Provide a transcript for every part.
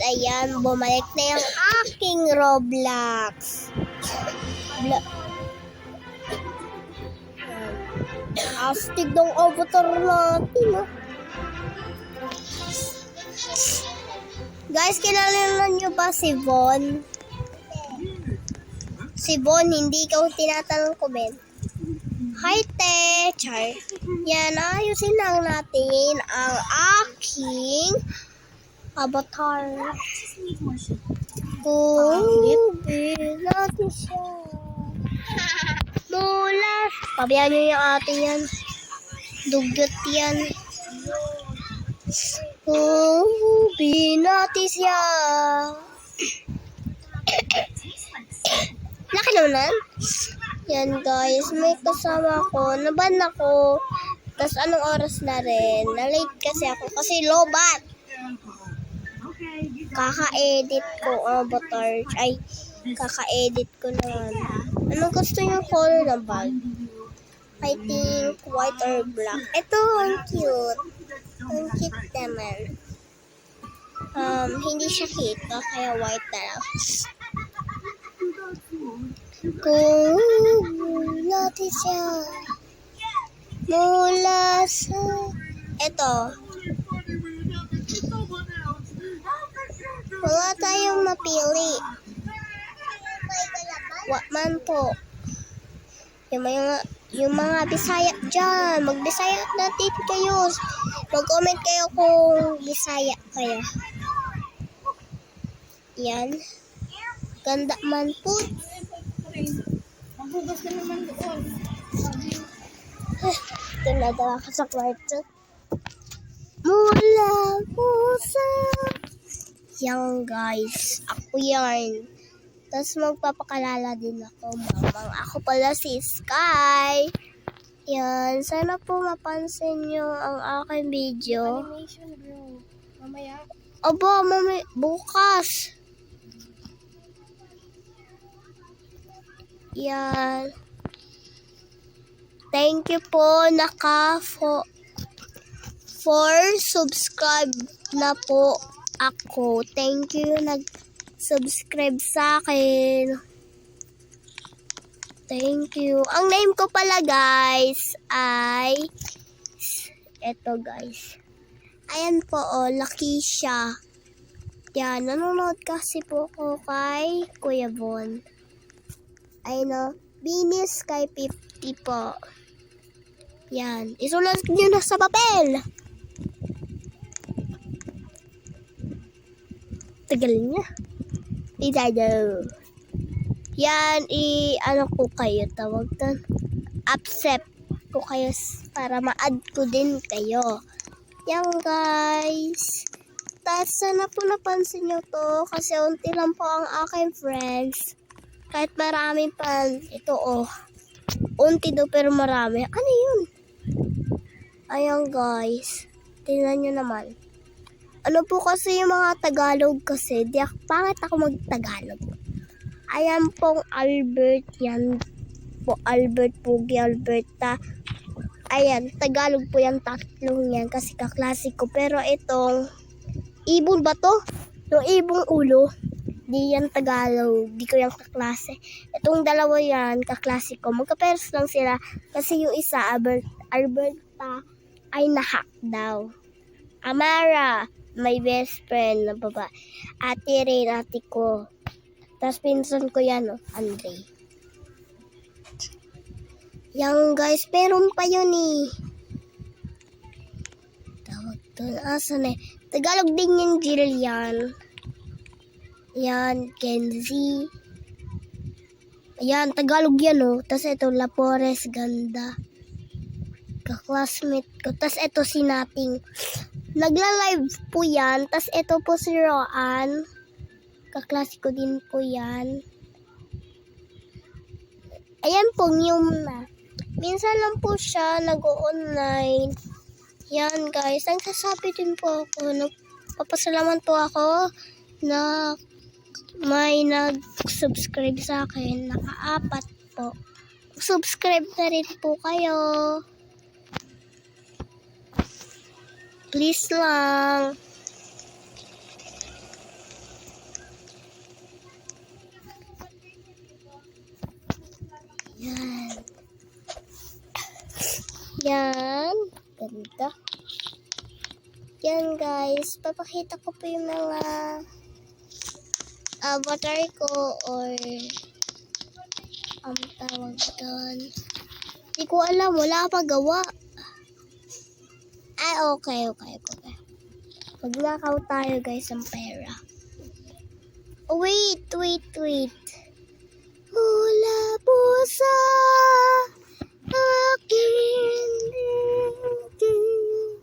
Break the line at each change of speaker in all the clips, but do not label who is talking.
ayan, bumalik na yung aking Roblox. Astig ng avatar natin, oh. Guys, kilala niyo ba si Von? Si Von, hindi ikaw tinatanong ko, Ben. Hi, te! Char. Yan, ayusin lang natin ang aking avatar. Kubi natin siya. Mula. Pabayaan nyo yung ate yan. Dugyot yan. Kubi natin siya. Laki naman. Yan guys, may kasama ko. Naban ako. Tapos anong oras na rin? Na-late kasi ako. Kasi lobat. Kaka-edit ko avatar. Ay, kaka-edit ko naman. Anong gusto nyo color ng bag? I think white or black. Ito, ang cute. Ang cute naman. Hindi siya cute. Kaya white na lang. Kung natin siya mula sa eto, wala tayong mapili. Man po yung mga Bisaya dyan, mag-Bisaya natin kayo, mag-comment kayo kung Bisaya kayo. Yan, ganda man po.
Maghugas ka naman doon.
Tinadala ka sa kwarto. Mula po sa... Yan guys, ako yan. Tapos magpapakalala din ako, mamang. Ako pala si Sky. Yan, sana po mapansin nyo ang aking video.
Animation bro. Mamaya.
Aba, bukas. Yan. Thank you po for subscribe na po ako. Thank you nag-subscribe sa akin. Thank you. Ang name ko pala guys ay eto guys. Ayan po Lakeisha. Yan, nanonood kasi po ko kay Kuya Von. I know, Binis kay 50 po. Yan. Isulat nyo na sa papel. Tagal niya. Idado. Yan, ano ko kayo, tawag doon. Accept ko kayo para ma-add ko din kayo. Yan guys. Tapos sana po napansin nyo to kasi unti lang po ang aking friends. Kahit marami pa, ito unti do pero marami. Ano yun? Ayan guys. Tingnan nyo naman. Ano po kasi yung mga Tagalog kasi. Pangit ako mag-Tagalog. Ayan pong Albert. Yan po Albert, Pugi, Alberta. Ayan, Tagalog po yung tatlong yan kasi kaklase ko. Pero itong ibon ba to? Yung ibong ulo. Di yan Tagalog, di ko yung kaklase. Itong dalawa yan, kaklase ko. Magkaperos lang sila kasi yung isa, Alberta, ay nahack daw. Amara, my best friend na baba. Ate Ray, ate ko. Tapos pinsan ko yan, Andre. Yan guys, meron pa yun eh. Tawag doon, asan eh? Tagalog din yung Jillian. Yan, Kenzie. Ayan, Tagalog yan Tapos ito, Lapores, ganda. Kaklasmate ko. Tapos ito si Nating. Nagla-live po yan. Tapos ito po si Roan. Kaklase ko din po yan. Ayan po, new na. Minsan lang po siya nag-online. Yan guys, nagsasabi din po ako. Nagpapasalamat po ako na may nag-subscribe sa akin. Naka-4 po. Subscribe na rin po kayo. Please lang. Yan. Ganda. Yan guys. Papakita ko po yung mga avatar ko or tawag doon. Hindi ko alam. Wala pa gawa. Ay, okay. Magnakaw tayo guys ng pera. Oh, wait. Mula po sa aking dingding.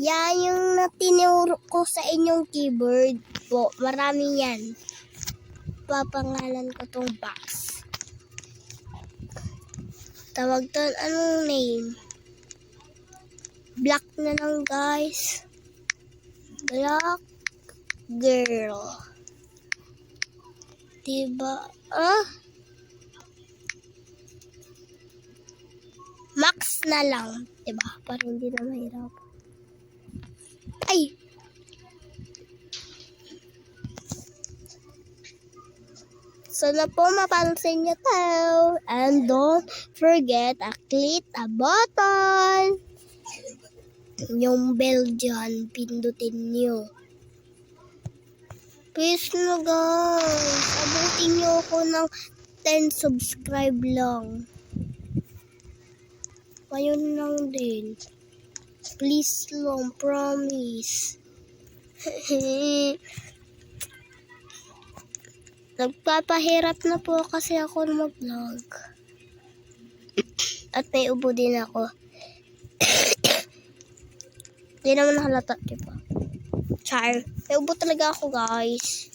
Yan yung natinuro ko sa inyong keyboard po. Marami yan. Papangalan ko tong box. Tawag doon, anong name? Black na lang guys. Black girl. Diba? Max na lang. Diba? Para hindi na mahirap. Ay! Sana po mapansin nyo to. And don't forget to click a button. Yung bell dyan, pindutin nyo. Please na guys. Abutin nyo ako ng 10 subscribe lang. Ayun lang din. Please lang, promise. Nagpapahirap na po kasi ako mag-vlog. At may ubo din ako. Hindi naman halata, diba? Char. May ubo talaga ako, guys.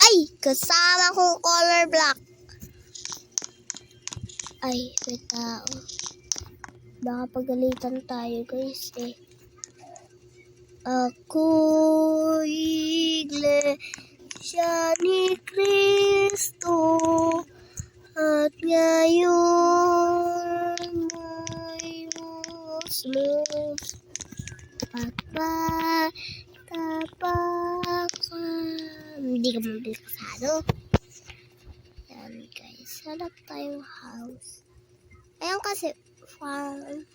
Ay! Kasama kong color black. Ay, may tao. Baka pagalitan tayo, guys, eh. Ako iglesia ni Cristo at ngayon ay Muslim at patapakan. Hindi ka mabili kasado. Yan, guys. Hanap tayong house. Ayun kasi farm.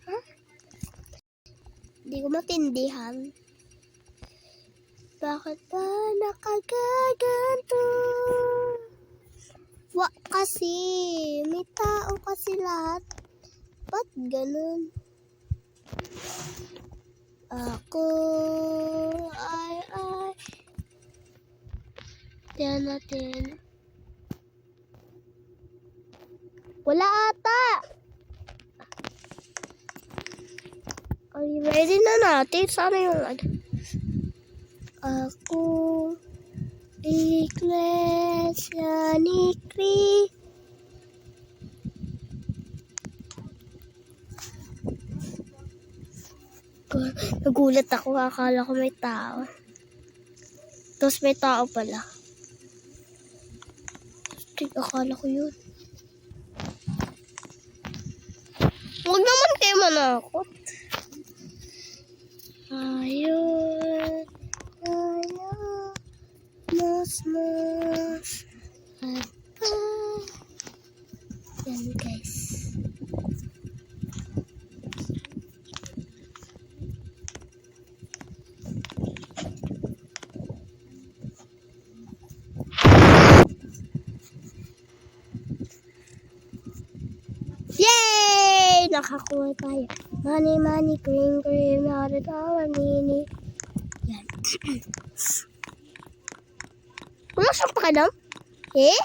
Huh? Hindi ko matindihan. Bakit ba nakagaganto? Wa kasi. May tao kasi lahat. Ba't ganun? Ako ay. Tiyan natin. Wala ata. Ay, ready na natin. Sana yung Ako iglesia ni Cristo. Nagulat ako. Akala ko may tao. Tapos may tao pala. Akala ko yun. Huwag naman kayo manakot. Ayun. Mas. Yan guys. Yay! Nakakuha tayo. Money, cream, $100, mini. Yan. Wala siyang pakialam? Eh?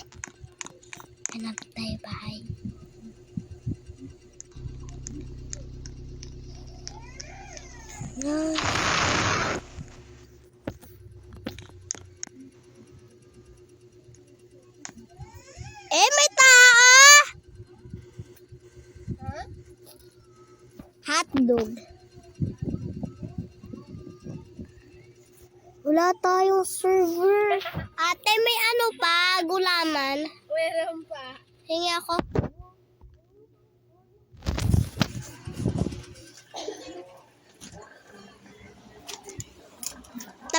Hanap tayo bahay. Eh, may tao! Huh? Hotdog. Wala tayong server. Ate, may ano pa? Gulaman?
Meron pa.
Hingi ako.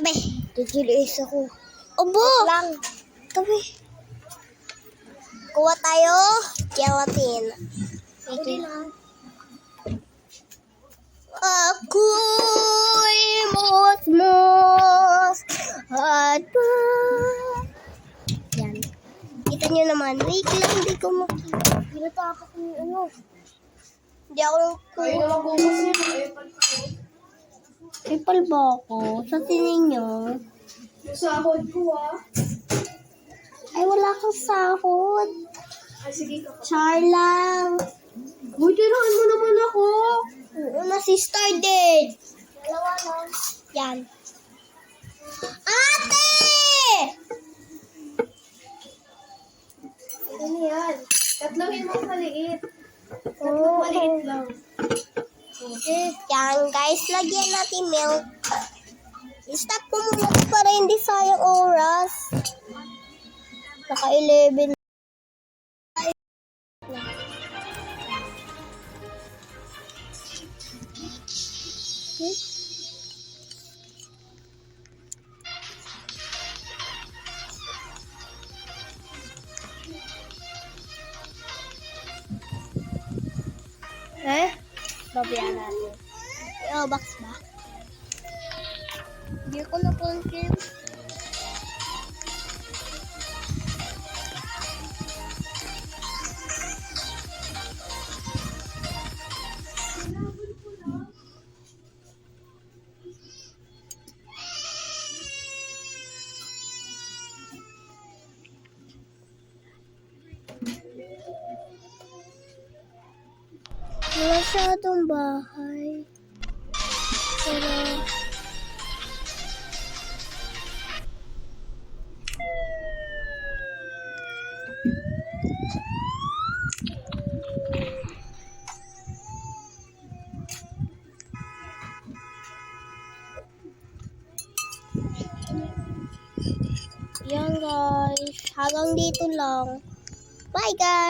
Tabi.
Tigilis ako.
Ubo!
Lang.
Tabi. Kuha tayo. Gelatin.
Hindi lang.
Ako'y musmus at yan. Kita nyo naman. Wait lang, hindi ko makita.
Pinatakot ko yung ano.
Hindi ako
Kaya na magugas yun.
Ipal ba ako? Sa tingin nyo?
Yung sahod ko
Ay, wala kang sahod.
Ay, sige ka.
Char lang.
Uy, tirahan mo naman ako.
Oo na si Stardead.
Dalawa lang.
Yan. Ate!
Ano yan? Tatlongin mo maliit. Tatlong maliit lang.
Okay. Yan guys, lagyan natin milk. I-stop ko muna para hindi sayang oras. Naka 11. Babayan natin. I-box ba? Hindi ko na-confirm. Masyadong bahay. Pero yan guys. Hanggang dito lang. Bye guys.